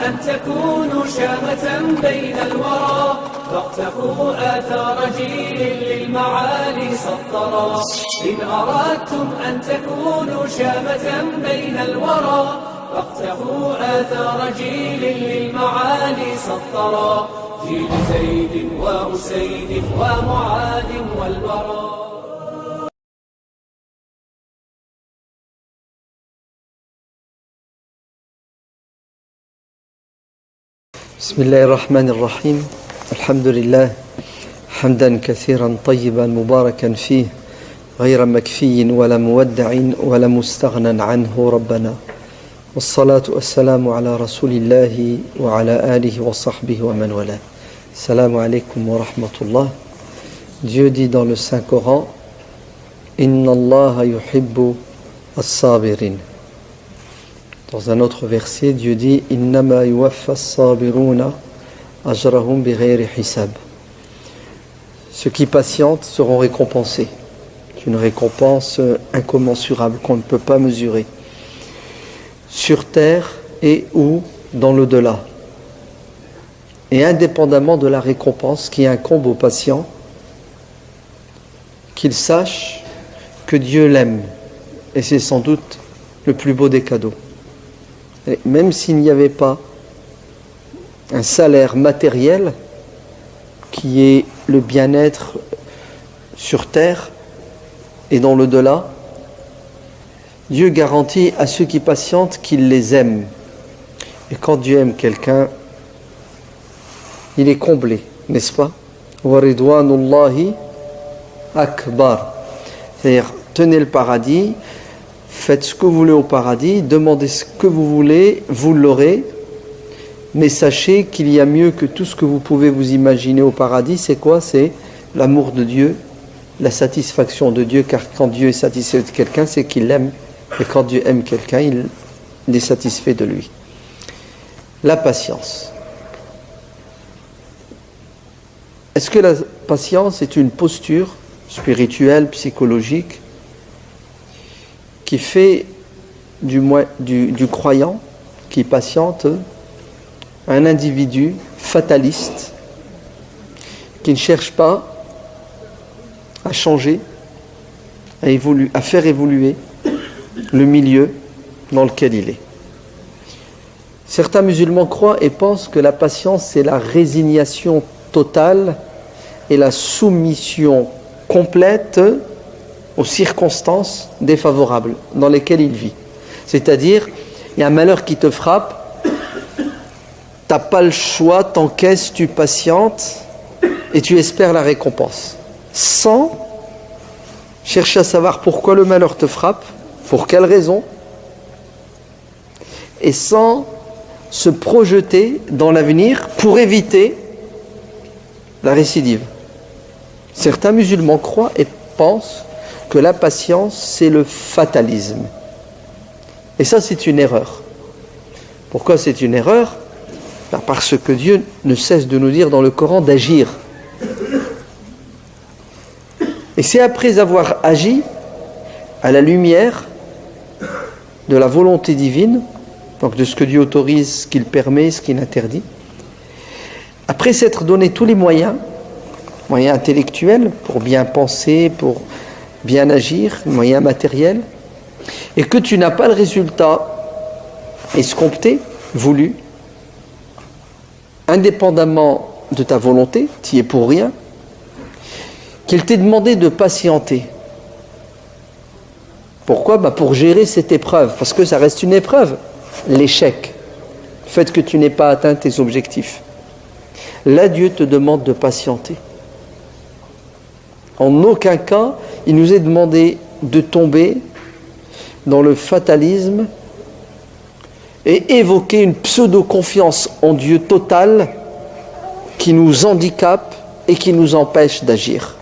أن تكونوا شامة بين الورى فاقتفوا آثار جيل للمعالي سطرا إن أردتم أن تكونوا شامة بين الورى فاقتفوا آثار جيل للمعالي سطرا جيل زيد وأسيد ومعاذ والبراء. بسم الله الرحمن الرحيم الحمد لله حمدا كثيرا طيبا مباركا فيه غير مكفي ولا مودع ولا مستغنى عنه ربنا والصلاة والسلام على رسول الله وعلى آله وصحبه ومن والاه. Salam alaikum wa rahmatullah. Dieu dit dans le Saint-Coran: Inna Allah yuhibbu as-sabirin. Dans un autre verset, Dieu dit: Innama yuwaffa as-sabiruna ajrahum bighayri hisab. Ceux qui patientent seront récompensés. C'est une récompense incommensurable qu'on ne peut pas mesurer. Sur terre et ou dans l'au-delà. Et indépendamment de la récompense qui incombe aux patients, qu'il sache que Dieu l'aime. Et c'est sans doute le plus beau des cadeaux. Et même s'il n'y avait pas un salaire matériel qui est le bien-être sur terre et dans l'au-delà, Dieu garantit à ceux qui patientent qu'il les aime. Et quand Dieu aime quelqu'un, il est comblé, n'est-ce pas? Wa ridwanullahi akbar. C'est-à-dire, tenez le paradis, faites ce que vous voulez au paradis, demandez ce que vous voulez, vous l'aurez, mais sachez qu'il y a mieux que tout ce que vous pouvez vous imaginer au paradis. C'est quoi? C'est l'amour de Dieu, la satisfaction de Dieu, car quand Dieu est satisfait de quelqu'un, c'est qu'il l'aime, et quand Dieu aime quelqu'un, il est satisfait de lui. La patience. Est-ce que la patience est une posture spirituelle, psychologique, qui fait du croyant qui patiente un individu fataliste qui ne cherche pas à changer, à faire évoluer le milieu dans lequel il est? Certains musulmans croient et pensent que la patience, c'est la résignation totale et la soumission complète aux circonstances défavorables dans lesquelles il vit. C'est-à-dire, il y a un malheur qui te frappe, tu n'as pas le choix, t'encaisses, tu patientes et tu espères la récompense. Sans chercher à savoir pourquoi le malheur te frappe, pour quelle raison, et sans se projeter dans l'avenir pour éviter la récidive. Certains musulmans croient et pensent que la patience, c'est le fatalisme. Et ça, c'est une erreur. Pourquoi c'est une erreur? Parce que Dieu ne cesse de nous dire dans le Coran d'agir. Et c'est après avoir agi à la lumière de la volonté divine, donc de ce que Dieu autorise, ce qu'il permet, ce qu'il interdit, après s'être donné tous les moyens intellectuels pour bien penser, pour bien agir, moyens matériels, et que tu n'as pas le résultat escompté, voulu, indépendamment de ta volonté, tu y es pour rien, qu'il t'ait demandé de patienter. Pourquoi? Pour gérer cette épreuve, parce que ça reste une épreuve, l'échec, le fait que tu n'aies pas atteint tes objectifs. Là, Dieu te demande de patienter. En aucun cas, il nous est demandé de tomber dans le fatalisme et évoquer une pseudo-confiance en Dieu totale qui nous handicape et qui nous empêche d'agir.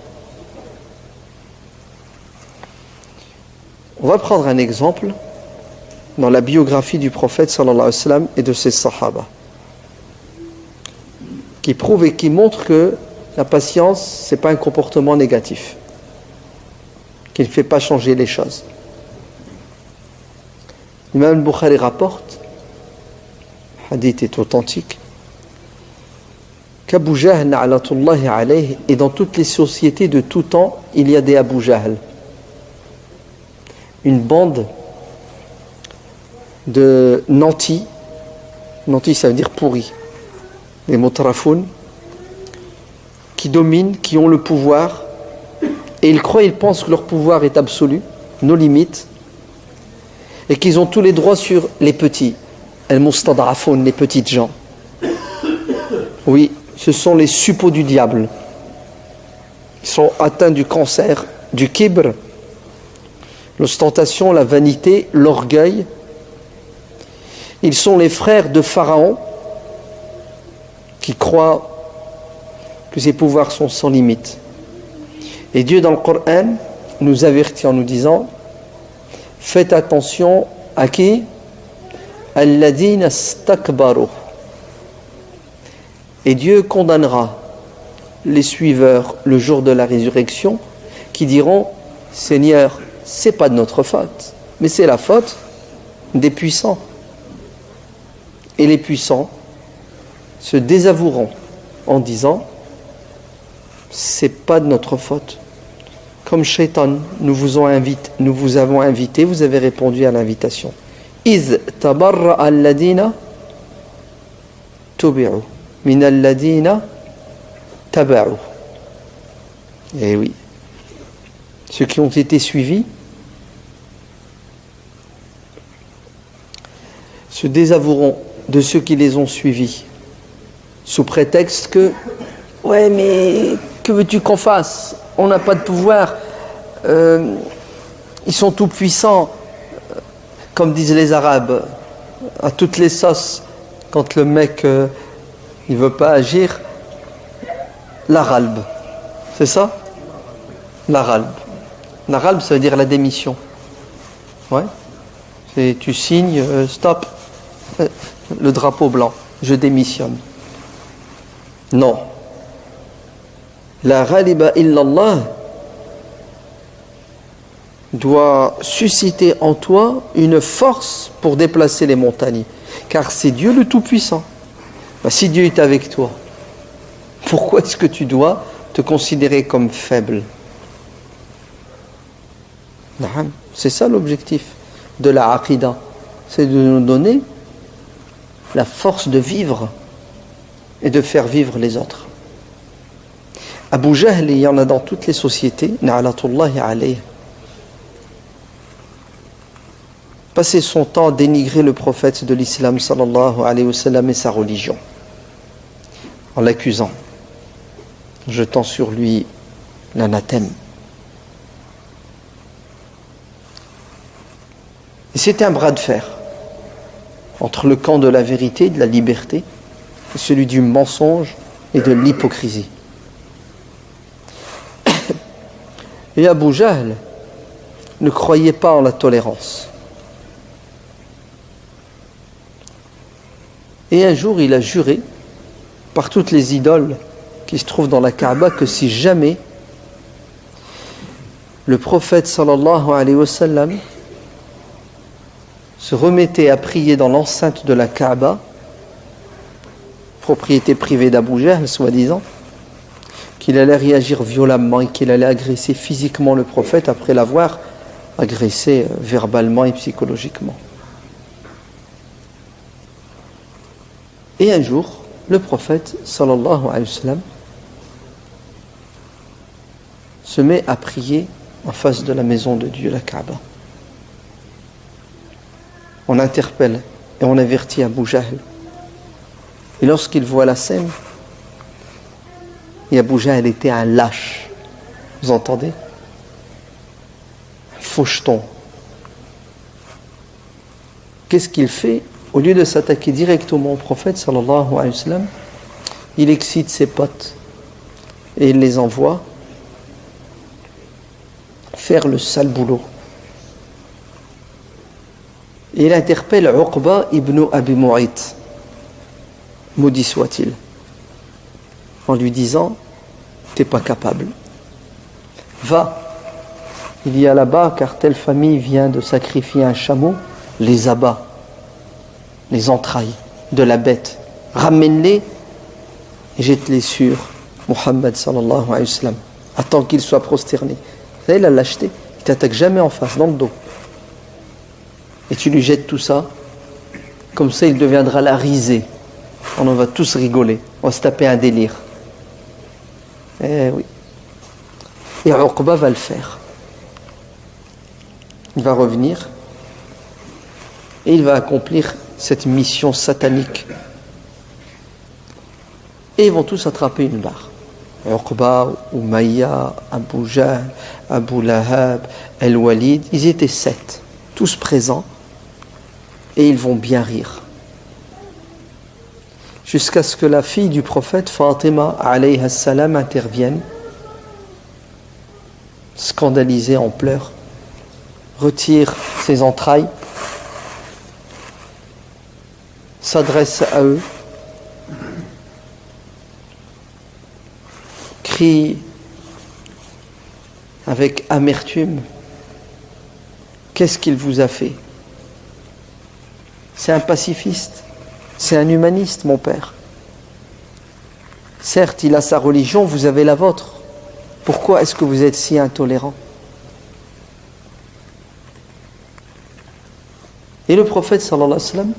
On va prendre un exemple dans la biographie du prophète sallallahu alayhi wa sallam et de ses sahaba, qui prouve et qui montre que la patience, ce n'est pas un comportement négatif, qui ne fait pas changer les choses. L'imam al-Bukhari rapporte hadith est authentique, qu'Abu Jahl, na'latullahi alayhi, et dans toutes les sociétés de tout temps, il y a des Abu Jahl. Une bande de nantis, nantis ça veut dire pourri, des mutrafoun, qui dominent, qui ont le pouvoir, et ils pensent que leur pouvoir est absolu, nos limites, et qu'ils ont tous les droits sur les petits, al-mustadrafoun, les petites gens. Oui, ce sont les suppôts du diable. Ils sont atteints du cancer, du kibr, l'ostentation, la vanité, l'orgueil. Ils sont les frères de Pharaon qui croient que ses pouvoirs sont sans limite. Et Dieu dans le Coran nous avertit en nous disant: faites attention à qui? Alladina stakbaru. Et Dieu condamnera les suiveurs le jour de la résurrection qui diront: Seigneur, c'est pas de notre faute, mais c'est la faute des puissants. Et les puissants se désavoueront en disant: c'est pas de notre faute. Comme Shaitan, nous vous avons invité, vous avez répondu à l'invitation. Iz tabarra alladina tubi'u min alladina taba'u. Eh oui, ceux qui ont été suivis se désavoueront de ceux qui les ont suivis, sous prétexte que ouais, mais que veux-tu qu'on fasse? On n'a pas de pouvoir, ils sont tout puissants, comme disent les Arabes, à toutes les sauces. Quand le mec il veut pas agir, la ralbe, c'est ça? La ralbe. La ralbe, ça veut dire la démission. Ouais. C'est tu signes, stop, le drapeau blanc, je démissionne. Non. La ghaliba illallah doit susciter en toi une force pour déplacer les montagnes, car c'est Dieu le Tout-Puissant. Si Dieu est avec toi, pourquoi est-ce que tu dois te considérer comme faible? C'est ça l'objectif de la aqida, c'est de nous donner la force de vivre et de faire vivre les autres. Abu Jahl, il y en a dans toutes les sociétés, na'latullahi alayhi. Passer son temps à dénigrer le prophète de l'islam sallallahu alayhi wa sallam et sa religion, en l'accusant, en jetant sur lui l'anathème. Et c'était un bras de fer entre le camp de la vérité, de la liberté, et celui du mensonge et de l'hypocrisie. Et Abu Jahl ne croyait pas en la tolérance. Et un jour, il a juré par toutes les idoles qui se trouvent dans la Kaaba que si jamais le prophète sallallahu alayhi wa sallam se remettait à prier dans l'enceinte de la Kaaba, propriété privée d'Abu Jahl, soi-disant, qu'il allait réagir violemment et qu'il allait agresser physiquement le prophète après l'avoir agressé verbalement et psychologiquement. Et un jour, le prophète sallallahu alayhi wa sallam se met à prier en face de la maison de Dieu, la Kaaba. On interpelle et on avertit Abu Jahl. Et lorsqu'il voit la scène, et Abu Jahl était un lâche. Vous entendez? Un faucheton. Qu'est-ce qu'il fait? Au lieu de s'attaquer directement au prophète sallallahu alayhi wa sallam, il excite ses potes et il les envoie faire le sale boulot. Et il interpelle Uqba ibn Abi Mu'ayt, maudit soit-il, en lui disant: t'es pas capable, va, il y a là-bas, car telle famille vient de sacrifier un chameau, les abats, les entrailles, de la bête. Ramène-les et jette-les sur Muhammad sallallahu alayhi wa sallam. Attends qu'il soit prosterné. Vous savez, la lâcheté, il t'attaque jamais en face, dans le dos. Et tu lui jettes tout ça, comme ça il deviendra la risée. On en va tous rigoler, on va se taper un délire. Eh oui. Et Uqba va le faire. Il va revenir et il va accomplir cette mission satanique. Et ils vont tous attraper une barre. Uqba, Umayya, Abu Jahl, Abu Lahab, Al-Walid, ils étaient 7, tous présents, et ils vont bien rire. Jusqu'à ce que la fille du prophète, Fatima alayha salam, intervienne, scandalisée en pleurs, retire ses entrailles, s'adresse à eux, crie avec amertume: qu'est-ce qu'il vous a fait? C'est un pacifiste, c'est un humaniste, mon père. Certes, il a sa religion, vous avez la vôtre. Pourquoi est-ce que vous êtes si intolérant? Et le prophète sallallahu alayhi wa sallam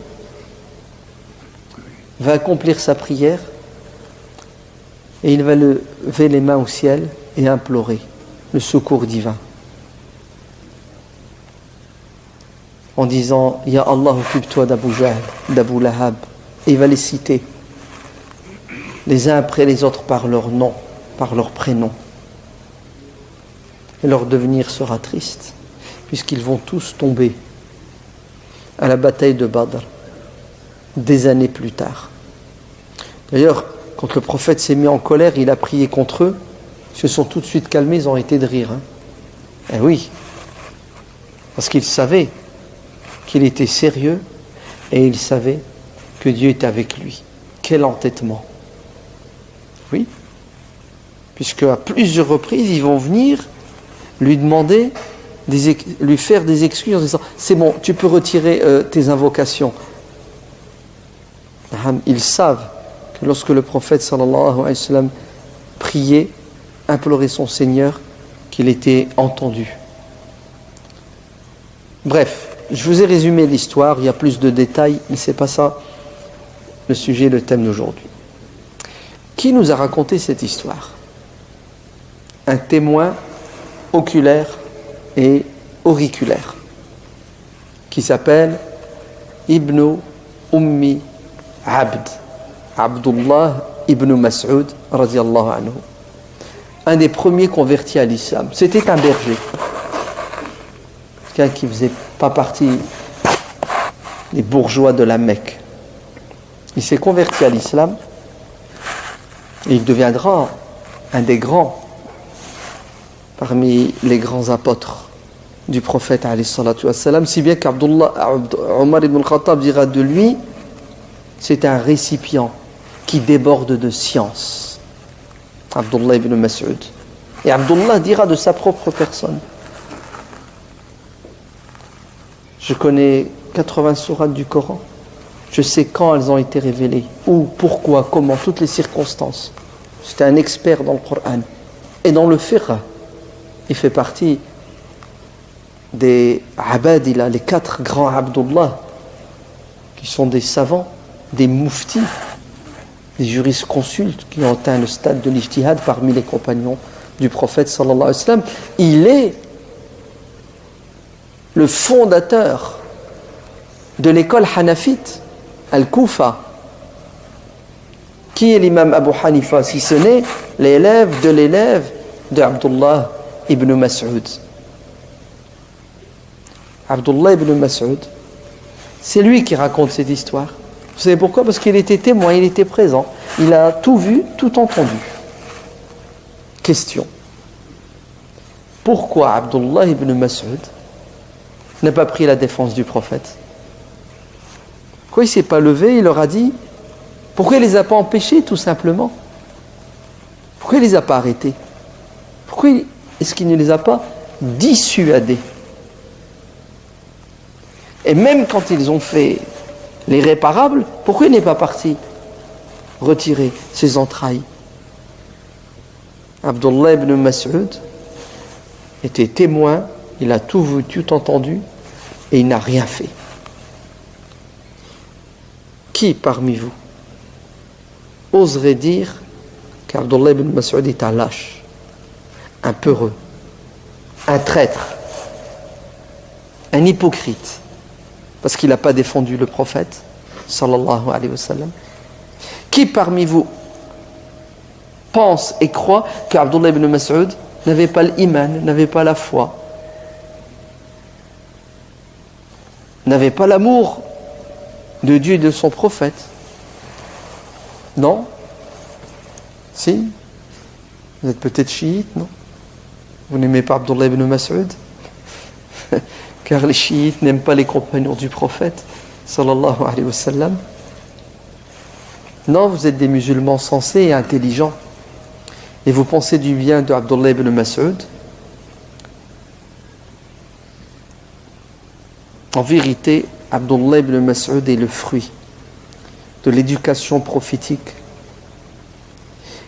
va accomplir sa prière et il va lever les mains au ciel et implorer le secours divin en disant: Ya Allah, occupe-toi d'Abu Jahl, d'Abu Lahab. Et il va les citer les uns après les autres par leur nom, par leur prénom. Et leur devenir sera triste puisqu'ils vont tous tomber à la bataille de Badr des années plus tard. D'ailleurs, quand le prophète s'est mis en colère, il a prié contre eux, ils se sont tout de suite calmés, ils ont arrêté de rire. Eh oui, parce qu'ils savaient qu'il était sérieux et ils savaient que Dieu était avec lui. Quel entêtement! Oui, puisque à plusieurs reprises, ils vont venir lui demander, lui faire des excuses en disant: c'est bon, tu peux retirer tes invocations. Ils savent que lorsque le prophète sallallahu alayhi wa sallam priait, implorait son Seigneur, qu'il était entendu. Bref, je vous ai résumé l'histoire, il y a plus de détails, mais c'est pas ça le sujet, le thème d'aujourd'hui. Qui nous a raconté cette histoire? Un témoin oculaire et auriculaire qui s'appelle Ibn Ummi Abd, Abdullah ibn Mas'ud radiyallahu anhu, un des premiers convertis à l'islam. C'était un berger, quelqu'un qui ne faisait pas partie des bourgeois de la Mecque. Il s'est converti à l'islam et il deviendra un des grands parmi les grands apôtres du prophète alayhi salatu wassalam, si bien qu'Omar ibn al-Khattab dira de lui: c'est un récipient qui déborde de science. Abdullah ibn Mas'ud. Et Abdullah dira de sa propre personne: je connais 80 sourates du Coran, je sais quand elles ont été révélées, où, pourquoi, comment, toutes les circonstances. C'était un expert dans le Coran. Et dans le fiqh, il fait partie des Abadila, les 4 grands Abdullah, qui sont des savants, des mouftis, des jurisconsultes qui ont atteint le stade de l'ijtihad parmi les compagnons du prophète sallallahu alayhi wa sallam. Il est le fondateur de l'école hanafite, Al-Koufa. Qui est l'imam Abu Hanifa si ce n'est l'élève de Abdullah ibn Mas'ud? Abdullah ibn Mas'ud, c'est lui qui raconte cette histoire. Vous savez pourquoi? Parce qu'il était témoin, il était présent. Il a tout vu, tout entendu. Question: pourquoi Abdullah ibn Mas'ud n'a pas pris la défense du prophète? Pourquoi il ne s'est pas levé? Il leur a dit: pourquoi il ne les a pas empêchés, tout simplement? Pourquoi il ne les a pas arrêtés? Pourquoi est-ce qu'il ne les a pas dissuadés? Et même quand ils ont fait L'irréparable, pourquoi il n'est pas parti retirer ses entrailles? Abdullah ibn Mas'ud était témoin, il a tout vu, tout entendu, et il n'a rien fait. Qui parmi vous oserait dire qu'Abdullah ibn Mas'ud est un lâche, un peureux, un traître, un hypocrite, parce qu'il n'a pas défendu le prophète sallallahu alayhi wa sallam? Qui parmi vous pense et croit qu'Abdullah ibn Mas'ud n'avait pas l'iman, n'avait pas la foi, n'avait pas l'amour de Dieu et de son prophète? Non? Si? Vous êtes peut-être chiite, non? Vous n'aimez pas Abdullah ibn Mas'ud? Car les chiites n'aiment pas les compagnons du prophète sallallahu alayhi wa sallam. Non, vous êtes des musulmans sensés et intelligents. Et vous pensez du bien de Abdullah ibn Mas'ud. En vérité, Abdullah ibn Mas'ud est le fruit de l'éducation prophétique.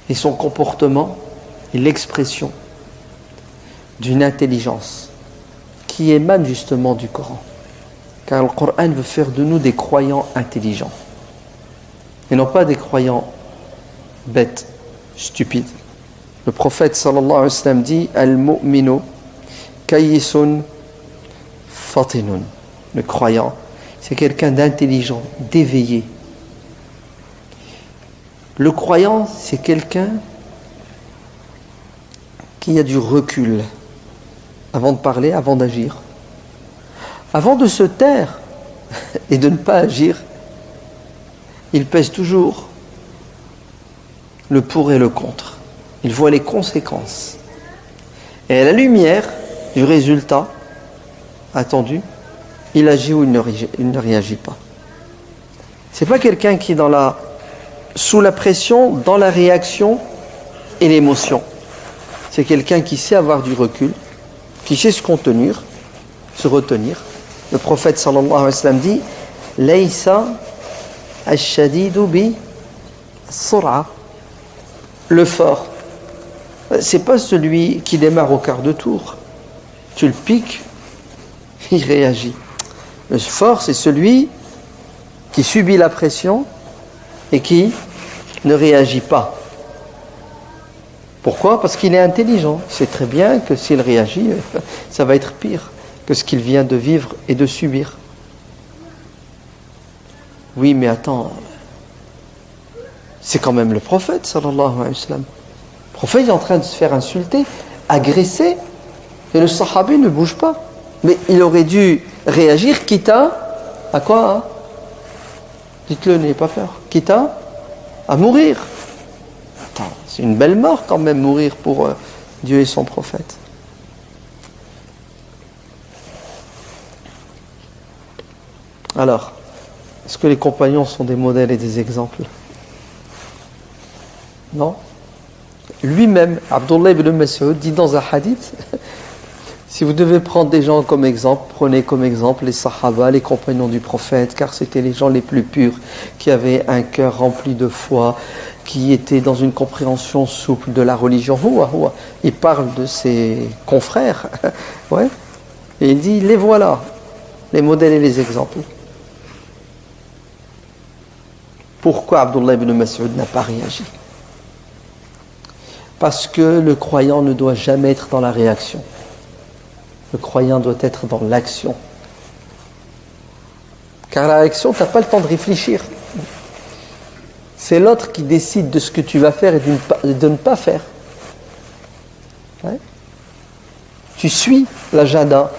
Et son comportement est l'expression d'une intelligence qui émane justement du Coran. Car le Coran veut faire de nous des croyants intelligents. Et non pas des croyants bêtes, stupides. Le prophète sallallahu alayhi wa sallam dit « Al-mu'minu kayyisun fatinun ». Le croyant, c'est quelqu'un d'intelligent, d'éveillé. Le croyant, c'est quelqu'un qui a du recul avant de parler, avant d'agir. Avant de se taire et de ne pas agir, il pèse toujours le pour et le contre. Il voit les conséquences. Et à la lumière du résultat attendu, il agit ou il ne réagit pas. C'est pas quelqu'un qui est sous la pression, dans la réaction et l'émotion. C'est quelqu'un qui sait avoir du recul, qui sait se contenir, se retenir. Le prophète sallallahu alayhi wa sallam dit « Laysa ash-shadidu bi as-sur'a » Le fort, c'est pas celui qui démarre au quart de tour. Tu le piques, il réagit. Le fort, c'est celui qui subit la pression et qui ne réagit pas. Pourquoi? Parce qu'il est intelligent. Il sait très bien que s'il réagit, ça va être pire que ce qu'il vient de vivre et de subir. Oui, mais attends, c'est quand même le prophète, sallallahu alayhi wa sallam. Le prophète est en train de se faire insulter, agresser, et le sahabi ne bouge pas. Mais il aurait dû réagir, quitte à quoi, hein? Dites-le, n'ayez pas peur. Quitte à mourir. Attends, c'est une belle mort quand même, mourir pour Dieu et son prophète. Alors, est-ce que les compagnons sont des modèles et des exemples? Non. Lui-même, Abdullah ibn Mas'ud, dit dans un hadith, si vous devez prendre des gens comme exemple, prenez comme exemple les Sahaba, les compagnons du prophète, car c'était les gens les plus purs, qui avaient un cœur rempli de foi, qui étaient dans une compréhension souple de la religion. Il parle de ses confrères, ouais, et il dit, les voilà, les modèles et les exemples. Pourquoi Abdullah ibn Mas'ud n'a pas réagi? Parce que le croyant ne doit jamais être dans la réaction. Le croyant doit être dans l'action. Car la réaction, tu n'as pas le temps de réfléchir. C'est l'autre qui décide de ce que tu vas faire et de ne pas faire. Ouais. Tu suis l'agenda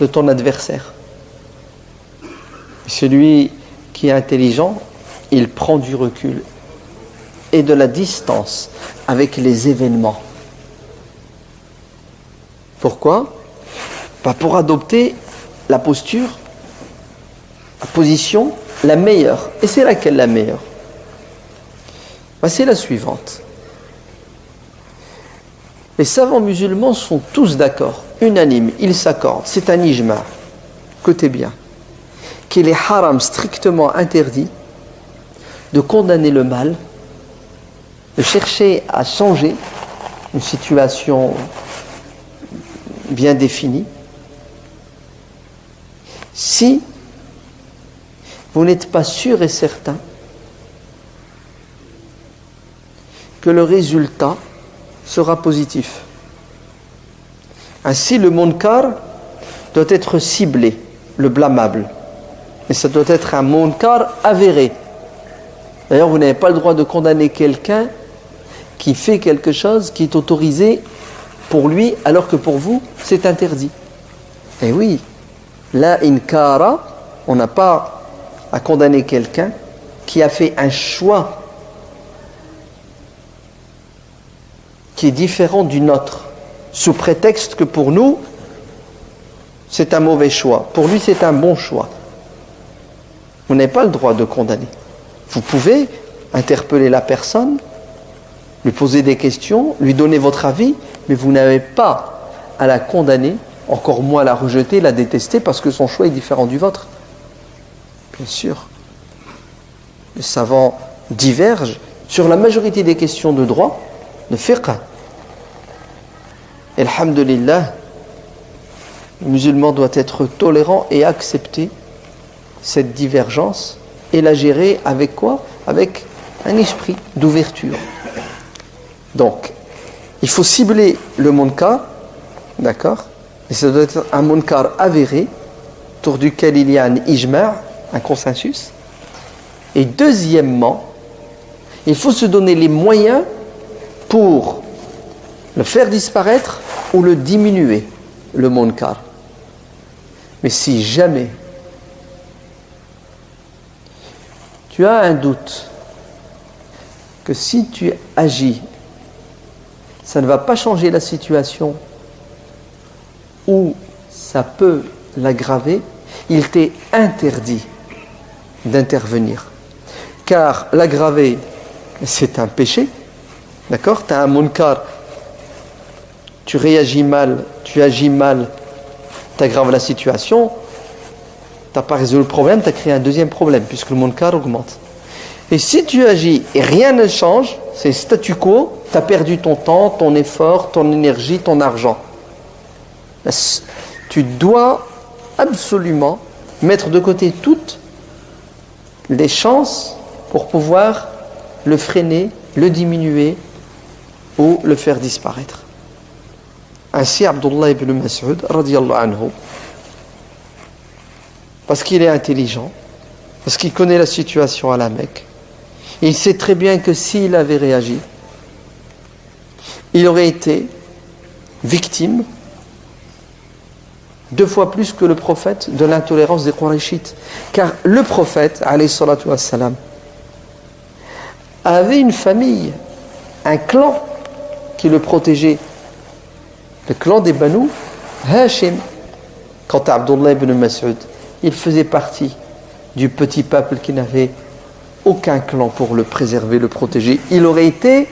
de ton adversaire. Celui qui est intelligent, il prend du recul et de la distance avec les événements. Pourquoi? Pas pour adopter la posture, la position la meilleure. Et c'est laquelle la meilleure? C'est la suivante. Les savants musulmans sont tous d'accord, unanimes, ils s'accordent. C'est un ijma. Écoutez bien. qu'il est haram, strictement interdit, de condamner le mal, de chercher à changer une situation bien définie, si vous n'êtes pas sûr et certain que le résultat sera positif. Ainsi, le munkar doit être ciblé, le blâmable. Et ça doit être un munkar avéré. D'ailleurs, vous n'avez pas le droit de condamner quelqu'un qui fait quelque chose qui est autorisé pour lui, alors que pour vous, c'est interdit. Et oui, la inkara, on n'a pas à condamner quelqu'un qui a fait un choix qui est différent du nôtre, sous prétexte que pour nous, c'est un mauvais choix. Pour lui, c'est un bon choix. Vous n'avez pas le droit de condamner. Vous pouvez interpeller la personne, lui poser des questions, lui donner votre avis, mais vous n'avez pas à la condamner, encore moins à la rejeter, la détester, parce que son choix est différent du vôtre. Bien sûr. Les savants divergent sur la majorité des questions de droit, de fiqh. Et alhamdulillah, le musulman doit être tolérant et accepter cette divergence et la gérer avec quoi? Avec un esprit d'ouverture. Donc, il faut cibler le munkar, d'accord? Et ça doit être un munkar avéré, autour duquel il y a un ijma', un consensus. Et deuxièmement, il faut se donner les moyens pour le faire disparaître ou le diminuer, le munkar. Mais si jamais tu as un doute que si tu agis, ça ne va pas changer la situation ou ça peut l'aggraver, il t'est interdit d'intervenir. Car l'aggraver, c'est un péché. D'accord? Tu as un munkar, tu réagis mal, tu agis mal, tu aggraves la situation, tu n'as pas résolu le problème, tu as créé un deuxième problème, puisque le munkar augmente. Et si tu agis et rien ne change, c'est statu quo, tu as perdu ton temps, ton effort, ton énergie, ton argent. Tu dois absolument mettre de côté toutes les chances pour pouvoir le freiner, le diminuer ou le faire disparaître. Ainsi, Abdullah ibn Mas'ud, radiyallahu anhu, parce qu'il est intelligent, parce qu'il connaît la situation à la Mecque, il sait très bien que s'il avait réagi, il aurait été victime 2 fois plus que le prophète de l'intolérance des Qurayshites. Car le prophète, alayhi salatu wassalam, avait une famille, un clan qui le protégeait, le clan des Banu Hashim. Quant à Abdullah ibn Mas'ud, il faisait partie du petit peuple qui n'avait aucun clan pour le préserver, le protéger. Il aurait été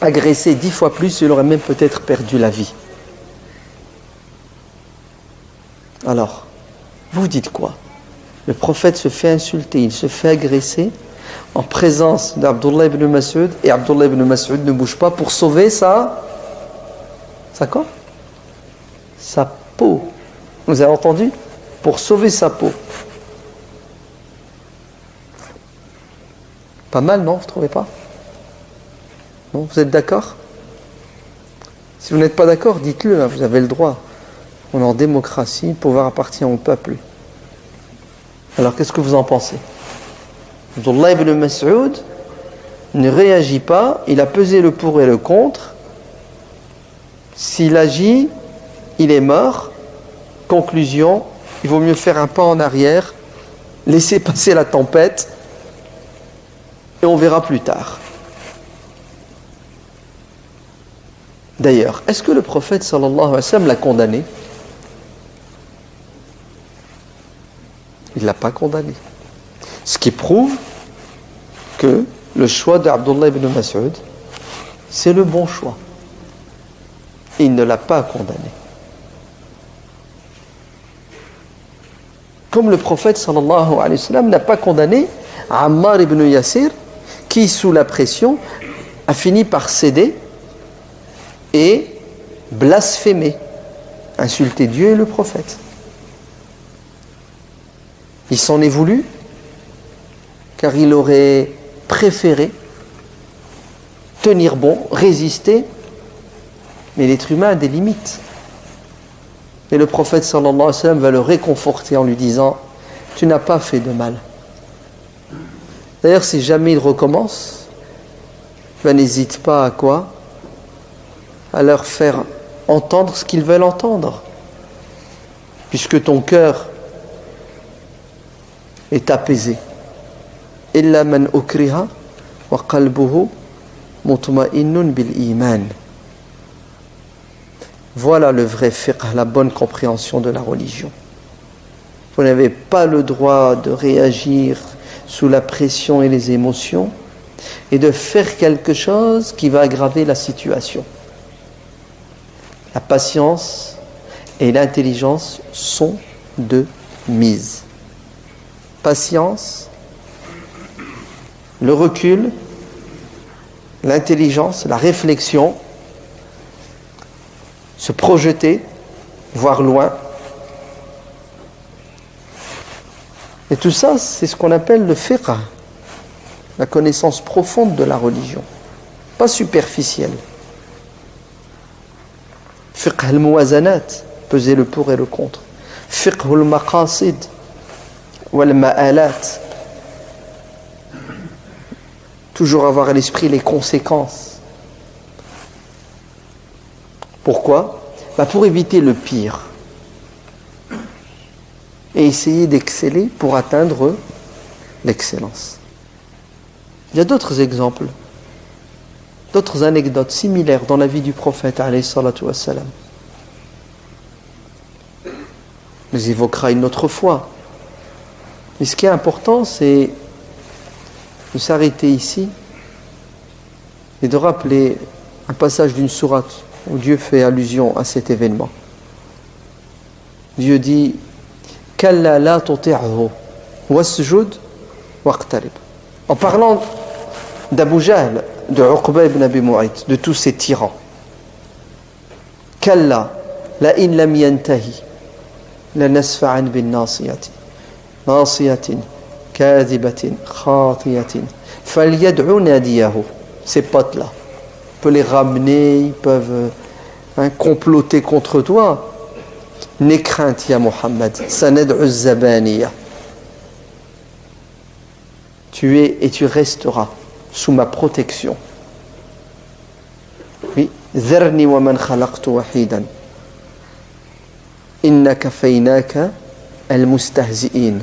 agressé 10 fois plus, il aurait même peut-être perdu la vie. Alors, vous dites quoi? Le prophète se fait insulter, il se fait agresser en présence d'Abdullah ibn Mas'ud, et Abdullah ibn Mas'ud ne bouge pas pour sauver sa quoi? Sa peau. Vous avez entendu? Pour sauver sa peau. Pas mal, non? Vous ne trouvez pas? Non? Vous êtes d'accord? Si vous n'êtes pas d'accord, dites-le, hein, vous avez le droit. On est en démocratie, le pouvoir appartient au peuple. Alors qu'est-ce que vous en pensez? Abdullah ibn Mas'ud ne réagit pas, il a pesé le pour et le contre. S'il agit, il est mort. Conclusion, il vaut mieux faire un pas en arrière, laisser passer la tempête, et on verra plus tard. D'ailleurs, est-ce que le prophète sallallahu alayhi wa sallam l'a condamné? Il ne l'a pas condamné. Ce qui prouve que le choix d'Abdullah ibn Mas'ud, c'est le bon choix. Il ne l'a pas condamné. Comme le prophète sallallahu alayhi wa sallam n'a pas condamné Ammar ibn Yasir, qui sous la pression a fini par céder et blasphémer, insulter Dieu et le prophète. Il s'en est voulu car il aurait préféré tenir bon, résister, mais l'être humain a des limites. Et le prophète sallallahu alayhi wa sallam va le réconforter en lui disant « Tu n'as pas fait de mal ». D'ailleurs, si jamais il recommence, ben, n'hésite pas à quoi? À leur faire entendre ce qu'ils veulent entendre. Puisque ton cœur est apaisé. « Illa man ukriha wa qalbuhu mutma'innun bil iman » Voilà le vrai fiqh, la bonne compréhension de la religion. Vous n'avez pas le droit de réagir sous la pression et les émotions et de faire quelque chose qui va aggraver la situation. La patience et l'intelligence sont de mise. Patience, le recul, l'intelligence, la réflexion, se projeter, voir loin. Et tout ça, c'est ce qu'on appelle le fiqh, la connaissance profonde de la religion, pas superficielle. Fiqh al-muwazanat, peser le pour et le contre. Fiqh al-maqasid wal-ma'alat, toujours avoir à l'esprit les conséquences. Pourquoi? Pour éviter le pire et essayer d'exceller pour atteindre l'excellence. Il y a d'autres exemples, d'autres anecdotes similaires dans la vie du prophète alayhi salatu wassalam. On les évoquera une autre fois. Mais ce qui est important, c'est de s'arrêter ici et de rappeler un passage d'une sourate où Dieu fait allusion à cet événement. Dieu dit « Kalla la tuti'hu wasjud waqtarib » en parlant d'Abu Jahl, de Uqba ibn Abi Mu'ayt, de tous ces tyrans. « Kalla la in lam yantahi la nasfa'an bin nasiyati nasiyatin kadhibatin khatiyatin falyad'u nadiyahu » Ces potes-là peut les ramener, ils peuvent comploter contre toi. N'aie crainte, ya Muhammad, sanad'u zabaniya. Tu es et tu resteras sous ma protection. Oui, dharni wa man khalaqtu wahidan. Inna kafaynaka al-mustahzi'in.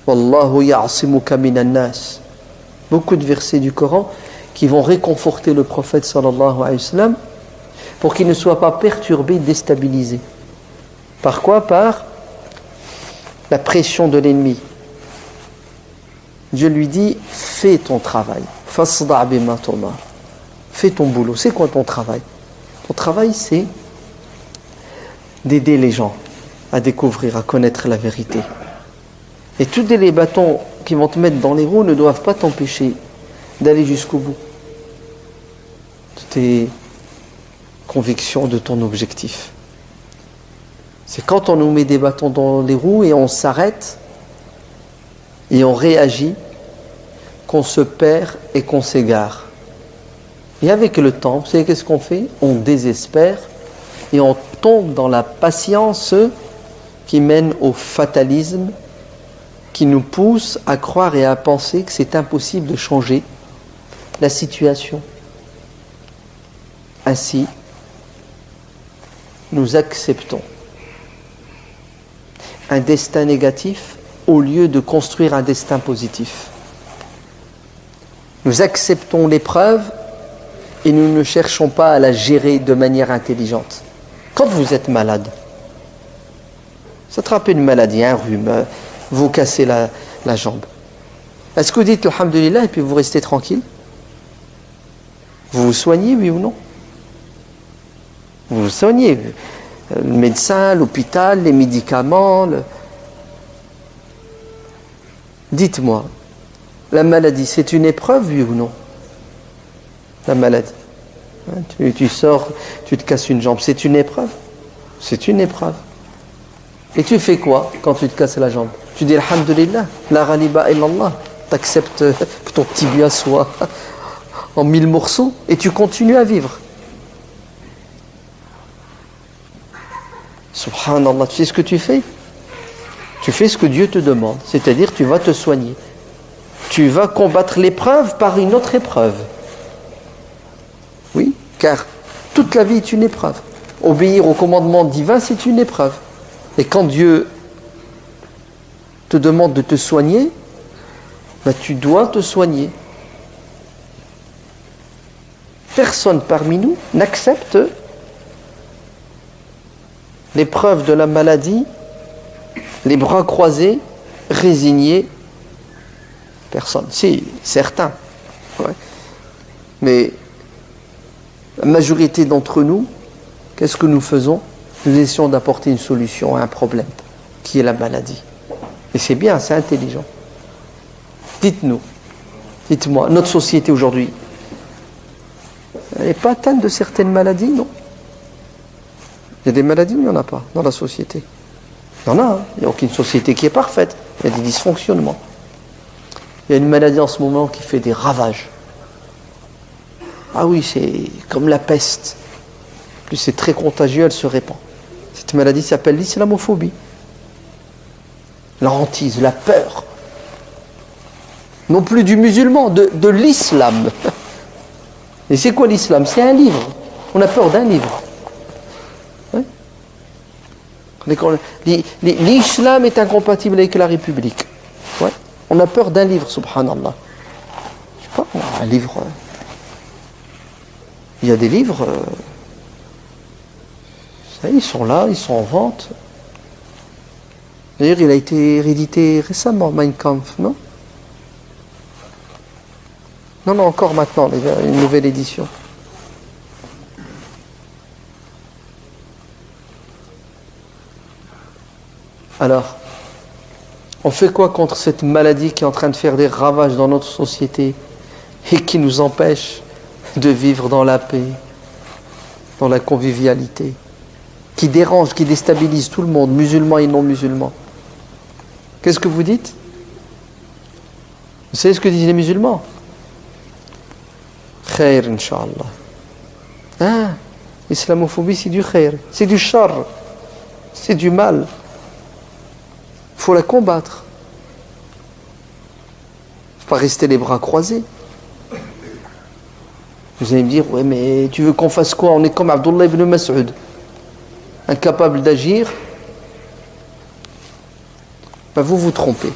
Wallahu ya'simuka minan nas. Beaucoup de versets du Coran qui vont réconforter le prophète sallallahu alayhi wa sallam pour qu'il ne soit pas perturbé, déstabilisé. Par quoi? Par la pression de l'ennemi. Dieu lui dit, fais ton travail. Fasda' bima tu'mar. Fais ton boulot. C'est quoi ton travail? Ton travail, c'est d'aider les gens à découvrir, à connaître la vérité. Et tous les bâtons qui vont te mettre dans les roues ne doivent pas t'empêcher d'aller jusqu'au bout de tes convictions, de ton objectif. C'est quand on nous met des bâtons dans les roues et on s'arrête et on réagit qu'on se perd et qu'on s'égare. Et avec le temps, vous savez qu'est-ce qu'on fait? On désespère et on tombe dans la patience qui mène au fatalisme, qui nous pousse à croire et à penser que c'est impossible de changer la situation. Ainsi, nous acceptons un destin négatif au lieu de construire un destin positif. Nous acceptons l'épreuve et nous ne cherchons pas à la gérer de manière intelligente. Quand vous êtes malade, vous attrapez une maladie, un rhume, vous cassez la jambe. Est-ce que vous dites alhamdulillah et puis vous restez tranquille? Vous vous soignez, oui ou non? Vous vous soignez. Le médecin, l'hôpital, les médicaments. Dites-moi, la maladie, c'est une épreuve, oui ou non? La maladie. Tu sors, tu te casses une jambe, c'est une épreuve? C'est une épreuve. Et tu fais quoi quand tu te casses la jambe? Tu dis Alhamdulillah, la ghaliba illallah. Tu acceptes que ton tibia soit en 1000 morceaux et tu continues à vivre. Subhanallah, tu sais ce que tu fais? Tu fais ce que Dieu te demande, c'est-à-dire tu vas te soigner. Tu vas combattre l'épreuve par une autre épreuve. Oui, car toute la vie est une épreuve. Obéir au commandement divin, c'est une épreuve. Et quand Dieu te demande de te soigner, tu dois te soigner. Personne parmi nous n'accepte l'épreuve de la maladie, les bras croisés, résignés. Personne. Si, certains. Ouais. Mais la majorité d'entre nous, qu'est-ce que nous faisons? Nous essayons d'apporter une solution à un problème, qui est la maladie. Et c'est bien, c'est intelligent. Dites-moi, notre société aujourd'hui, elle n'est pas atteinte de certaines maladies, non? Il y a des maladies, mais il n'y en a pas dans la société. Il y en a, hein. Il n'y a aucune société qui est parfaite. Il y a des dysfonctionnements. Il y a une maladie en ce moment qui fait des ravages. Ah oui, c'est comme la peste. En plus, c'est très contagieux, elle se répand. Cette maladie s'appelle l'islamophobie. La hantise, la peur. Non plus du musulman, de l'islam. Et c'est quoi l'islam? C'est un livre. On a peur d'un livre. L'islam est incompatible avec la République. Ouais. On a peur d'un livre, subhanallah. Je sais pas, un livre. Il y a des livres. Ça, ils sont là, ils sont en vente. D'ailleurs, il a été réédité récemment, Mein Kampf, non? Non, encore maintenant, une nouvelle édition. Alors, on fait quoi contre cette maladie qui est en train de faire des ravages dans notre société et qui nous empêche de vivre dans la paix, dans la convivialité, qui dérange, qui déstabilise tout le monde, musulmans et non musulmans? Qu'est-ce que vous dites? Vous savez ce que disent les musulmans? Khair, Inch'Allah. Ah, l'islamophobie, c'est du khair, c'est du char, c'est du mal. Il faut la combattre. Il ne faut pas rester les bras croisés. Vous allez me dire, ouais, mais tu veux qu'on fasse quoi? On est comme Abdullah ibn Mas'ud, incapable d'agir. Vous vous trompez.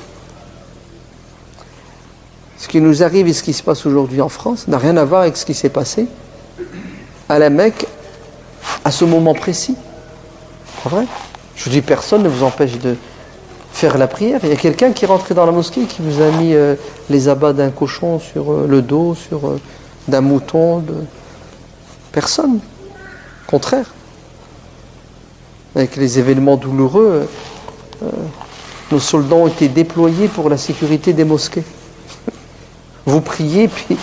Ce qui nous arrive et ce qui se passe aujourd'hui en France n'a rien à voir avec ce qui s'est passé à la Mecque à ce moment précis. Pas vrai? Je vous dis, personne ne vous empêche de faire la prière. Il y a quelqu'un qui est rentré dans la mosquée qui vous a mis les abats d'un cochon sur le dos, sur d'un mouton. Personne. Au contraire. Avec les événements douloureux, nos soldats ont été déployés pour la sécurité des mosquées. Vous priez, puis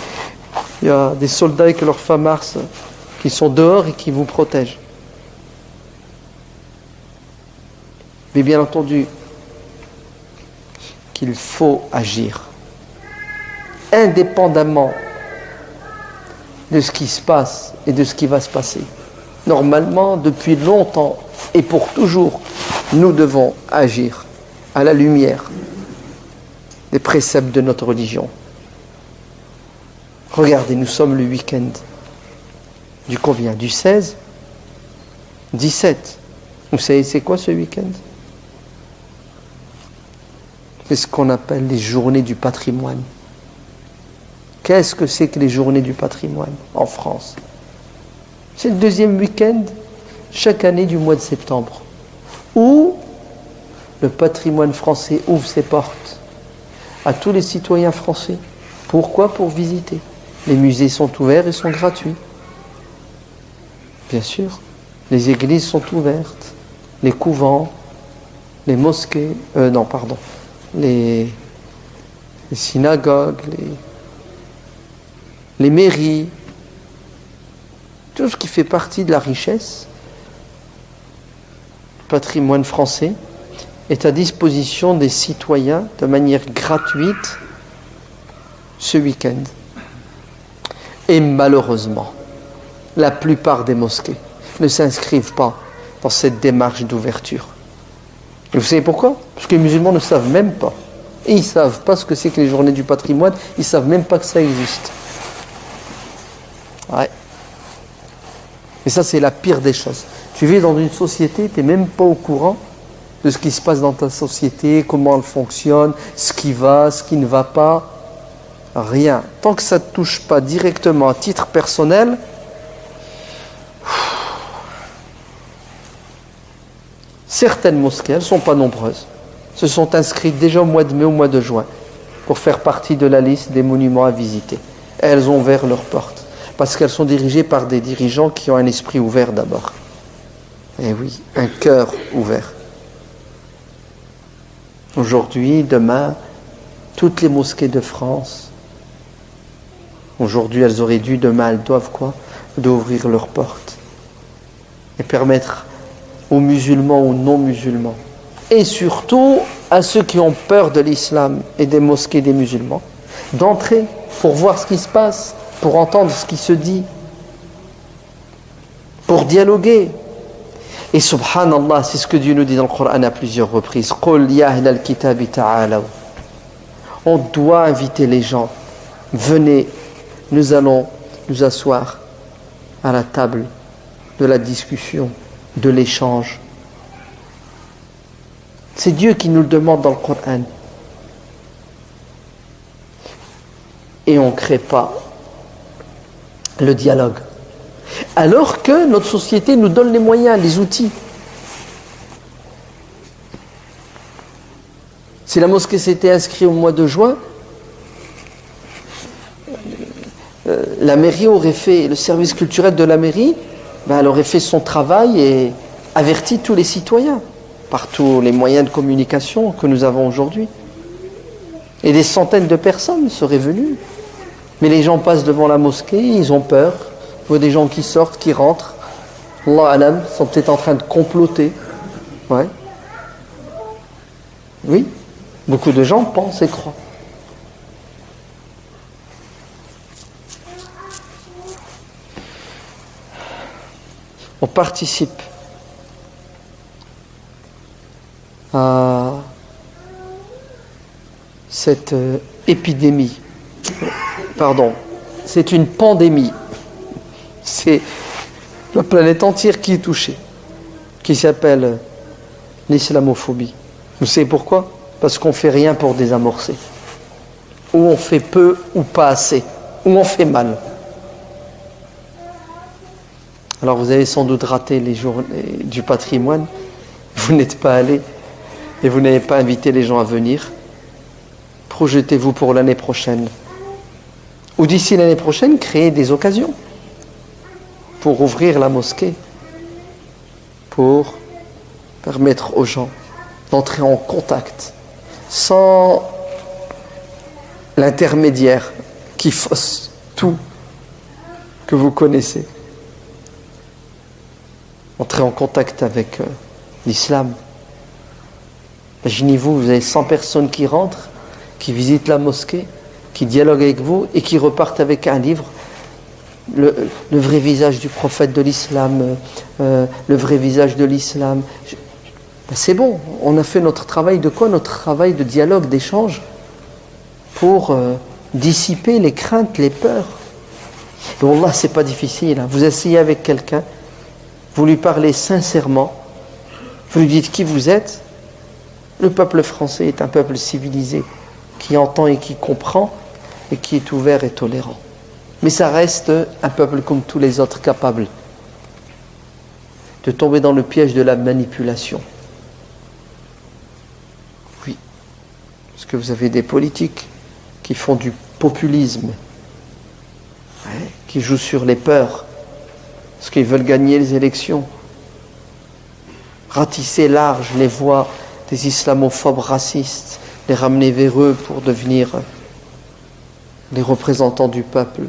il y a des soldats avec leurs FAMARS qui sont dehors et qui vous protègent. Mais bien entendu, qu'il faut agir indépendamment de ce qui se passe et de ce qui va se passer. Normalement, depuis longtemps et pour toujours, nous devons agir à la lumière des préceptes de notre religion. Regardez, nous sommes le week-end du combien? Du 16? 17. Vous savez c'est quoi ce week-end? C'est ce qu'on appelle les journées du patrimoine. Qu'est-ce que c'est que les journées du patrimoine en France? C'est le deuxième week-end chaque année du mois de septembre, où le patrimoine français ouvre ses portes à tous les citoyens français. Pourquoi? Pour visiter. Les musées sont ouverts et sont gratuits. Bien sûr, les églises sont ouvertes. les couvents, les mosquées, les synagogues, les mairies, tout ce qui fait partie de la richesse, du patrimoine français, est à disposition des citoyens de manière gratuite ce week-end. Et malheureusement, la plupart des mosquées ne s'inscrivent pas dans cette démarche d'ouverture. Et vous savez pourquoi? Parce que les musulmans ne savent même pas. Et ils ne savent pas ce que c'est que les journées du patrimoine, ils ne savent même pas que ça existe. Ouais. Et ça, c'est la pire des choses. Tu vis dans une société, tu n'es même pas au courant de ce qui se passe dans ta société, comment elle fonctionne, ce qui va, ce qui ne va pas. Rien. Tant que ça ne te touche pas directement à titre personnel, certaines mosquées, elles ne sont pas nombreuses, se sont inscrites déjà au mois de mai, au mois de juin, pour faire partie de la liste des monuments à visiter. Et elles ont ouvert leurs portes, parce qu'elles sont dirigées par des dirigeants qui ont un esprit ouvert d'abord. Et oui, un cœur ouvert. Aujourd'hui, demain, toutes les mosquées de France, aujourd'hui elles auraient dû, demain elles doivent quoi? D'ouvrir leurs portes et permettre aux musulmans ou non musulmans, et surtout à ceux qui ont peur de l'islam et des mosquées des musulmans, d'entrer pour voir ce qui se passe, pour entendre ce qui se dit, pour dialoguer. Et subhanallah, c'est ce que Dieu nous dit dans le Coran à plusieurs reprises. Qul ya ahlal kitabi ta'alaw. On doit inviter les gens. Venez, nous allons nous asseoir à la table de la discussion, de l'échange. C'est Dieu qui nous le demande dans le Coran. Et on ne crée pas le dialogue. Alors que notre société nous donne les moyens, les outils. Si la mosquée s'était inscrite au mois de juin, la mairie aurait fait, le service culturel de la mairie, elle aurait fait son travail et averti tous les citoyens par tous les moyens de communication que nous avons aujourd'hui. Et des centaines de personnes seraient venues. Mais les gens passent devant la mosquée, ils ont peur. Il y a des gens qui sortent, qui rentrent. Allah alam, sont peut-être en train de comploter. Ouais. Oui, beaucoup de gens pensent et croient. On participe à cette épidémie. Pardon, c'est une pandémie. C'est la planète entière qui est touchée, qui s'appelle l'islamophobie. Vous savez pourquoi? Parce qu'on ne fait rien pour désamorcer. Ou on fait peu ou pas assez. Ou on fait mal. Alors vous avez sans doute raté les journées du patrimoine. Vous n'êtes pas allé et vous n'avez pas invité les gens à venir. Projetez-vous pour l'année prochaine. Ou d'ici l'année prochaine, créez des occasions pour ouvrir la mosquée, pour permettre aux gens d'entrer en contact sans l'intermédiaire qui fausse tout que vous connaissez. Entrer en contact avec l'islam. Imaginez-vous, vous avez 100 personnes qui rentrent, qui visitent la mosquée, qui dialoguent avec vous et qui repartent avec un livre. Le vrai visage du prophète de l'islam, le vrai visage de l'islam. C'est bon, on a fait notre travail de quoi? Notre travail de dialogue, d'échange, pour dissiper les craintes, les peurs. Et wallah, c'est pas difficile. Vous asseyez avec quelqu'un, vous lui parlez sincèrement, vous lui dites qui vous êtes. Le peuple français est un peuple civilisé, qui entend et qui comprend, et qui est ouvert et tolérant. Mais ça reste un peuple comme tous les autres, capable de tomber dans le piège de la manipulation. Oui, parce que vous avez des politiques qui font du populisme, qui jouent sur les peurs, parce qu'ils veulent gagner les élections. ratisser large les voies des islamophobes racistes, les ramener vers eux pour devenir les représentants du peuple.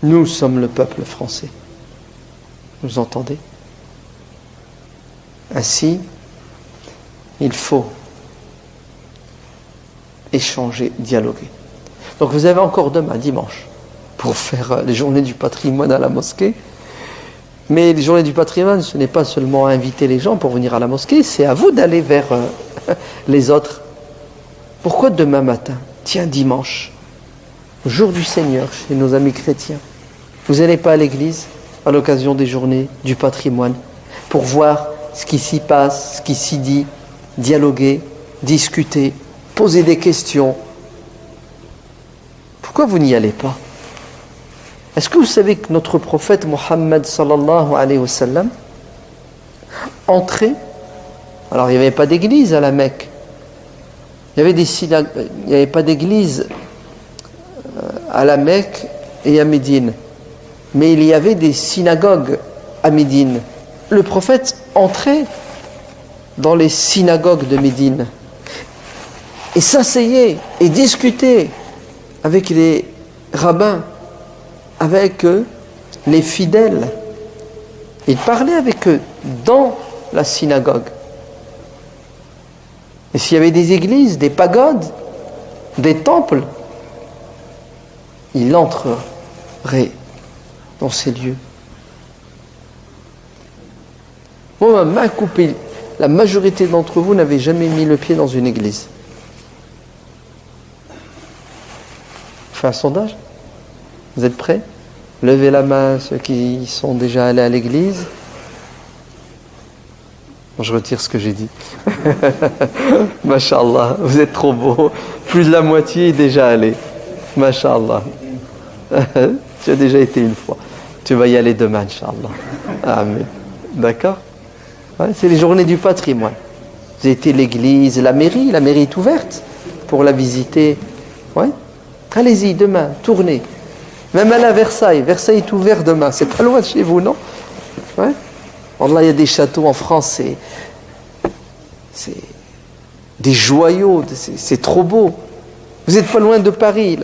Nous sommes le peuple français. Vous entendez? Ainsi, il faut échanger, dialoguer. Donc vous avez encore demain, dimanche, pour faire les journées du patrimoine à la mosquée. Mais les journées du patrimoine, ce n'est pas seulement inviter les gens pour venir à la mosquée, c'est à vous d'aller vers les autres. Pourquoi demain matin? Tiens, dimanche, jour du Seigneur chez nos amis chrétiens. Vous n'allez pas à l'église à l'occasion des journées du patrimoine pour voir ce qui s'y passe, ce qui s'y dit, dialoguer, discuter, poser des questions. Pourquoi vous n'y allez pas? Est-ce que vous savez que notre prophète Mohammed sallallahu alayhi wa sallam entrait, alors il n'y avait pas d'église à la Mecque, il n'y avait pas d'église à la Mecque et à Médine, mais il y avait des synagogues à Médine. Le prophète entrait dans les synagogues de Médine et s'asseyait et discutait avec les rabbins, avec les fidèles. Il parlait avec eux dans la synagogue. Et s'il y avait des églises, des pagodes, des temples, il entrerait dans ces lieux. Moi, ma main coupée, la majorité d'entre vous n'avez jamais mis le pied dans une église. On fait un sondage? Vous êtes prêts? Levez la main ceux qui sont déjà allés à l'église. Bon, je retire ce que j'ai dit. Masha'Allah, vous êtes trop beau. Plus de la moitié est déjà allé. Masha'Allah. Tu as déjà été une fois. Tu vas y aller demain, Inch'Allah. Amen. D'accord? Ouais, c'est les journées du patrimoine. Vous avez été l'église, la mairie est ouverte pour la visiter. Ouais. Allez-y, demain, tournez. Même à Versailles est ouvert demain. C'est pas loin de chez vous, non? Ouais. Allah, il y a des châteaux en France, c'est des joyaux, c'est trop beau. Vous n'êtes pas loin de Paris,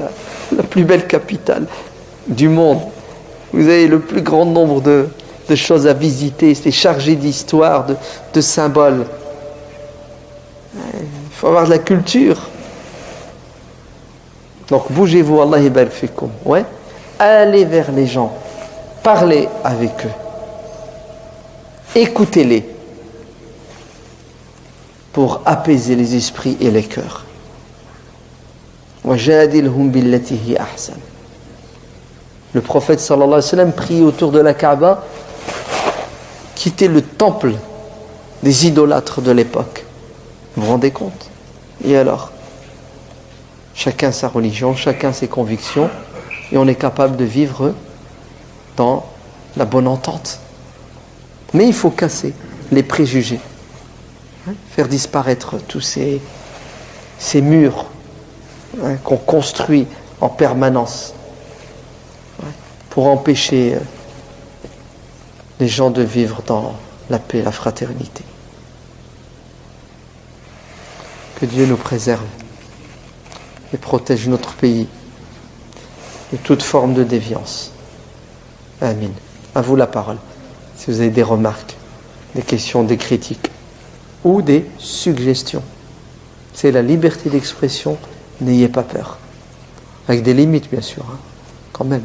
la plus belle capitale du monde. Vous avez le plus grand nombre de choses à visiter. C'est chargé d'histoire, de symboles. Il faut avoir de la culture. Donc bougez-vous, Allah yabarak fikoum. Ouais. Allez vers les gens, parlez avec eux, écoutez-les pour apaiser les esprits et les cœurs. وَجَادِلْهُمْ بِالَّتِي هِيَ أَحْسَنُ. Le prophète sallallahu alayhi wa sallam prie autour de la Kaaba, qui était le temple des idolâtres de l'époque. Vous vous rendez compte? Et alors, chacun sa religion, chacun ses convictions, et on est capable de vivre dans la bonne entente. Mais il faut casser les préjugés, faire disparaître tous ces murs qu'on construit en permanence pour empêcher les gens de vivre dans la paix et la fraternité. Que Dieu nous préserve et protège notre pays de toute forme de déviance. Amin. À vous la parole. Si vous avez des remarques, des questions, des critiques ou des suggestions. C'est la liberté d'expression, n'ayez pas peur. Avec des limites, bien sûr, quand même.